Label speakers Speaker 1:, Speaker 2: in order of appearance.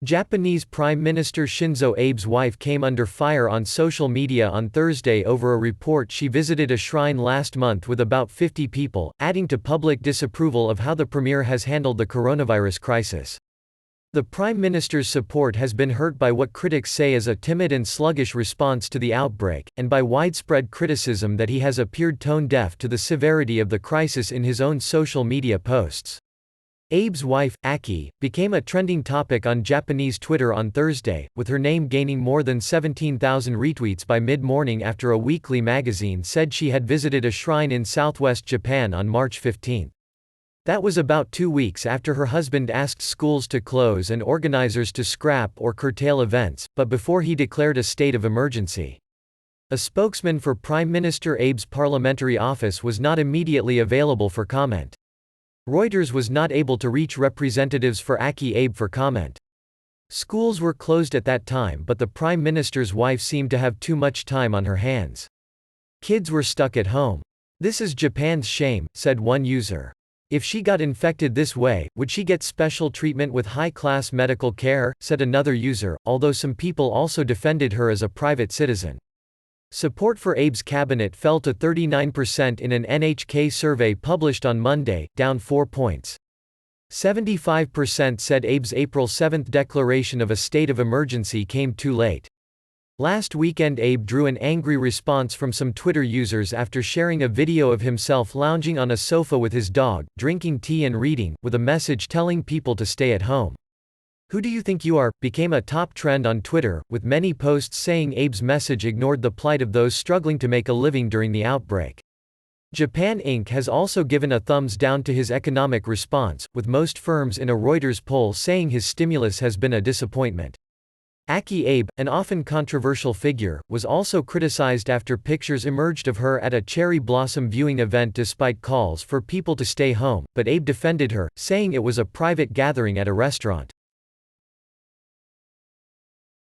Speaker 1: Japanese Prime Minister Shinzo Abe's wife came under fire on social media on Thursday over a report she visited a shrine last month with about 50 people, adding to public disapproval of how the premier has handled the coronavirus crisis. The Prime Minister's support has been hurt by what critics say is a timid and sluggish response to the outbreak, and by widespread criticism that he has appeared tone-deaf to the severity of the crisis in his own social media posts. Abe's wife, Aki, became a trending topic on Japanese Twitter on Thursday, with her name gaining more than 17,000 retweets by mid-morning after a weekly magazine said she had visited a shrine in southwest Japan on March 15. That was about 2 weeks after her husband asked schools to close and organizers to scrap or curtail events, but before he declared a state of emergency. A spokesman for Prime Minister Abe's parliamentary office was not immediately available for comment. Reuters was not able to reach representatives for Aki Abe for comment. Schools were closed at that time, but the Prime Minister's wife seemed to have too much time on her hands. Kids were stuck at home. "This is Japan's shame," said one user. "If she got infected this way, would she get special treatment with high-class medical care?" said another user, although some people also defended her as a private citizen. Support for Abe's cabinet fell to 39% in an NHK survey published on Monday, down 4 points. 75% said Abe's April 7 declaration of a state of emergency came too late. Last weekend Abe drew an angry response from some Twitter users after sharing a video of himself lounging on a sofa with his dog, drinking tea and reading, with a message telling people to stay at home. "Who do you think you are?" became a top trend on Twitter, with many posts saying Abe's message ignored the plight of those struggling to make a living during the outbreak. Japan Inc. has also given a thumbs down to his economic response, with most firms in a Reuters poll saying his stimulus has been a disappointment. Aki Abe, an often controversial figure, was also criticized after pictures emerged of her at a cherry blossom viewing event despite calls for people to stay home, but Abe defended her, saying it was a private gathering at a restaurant.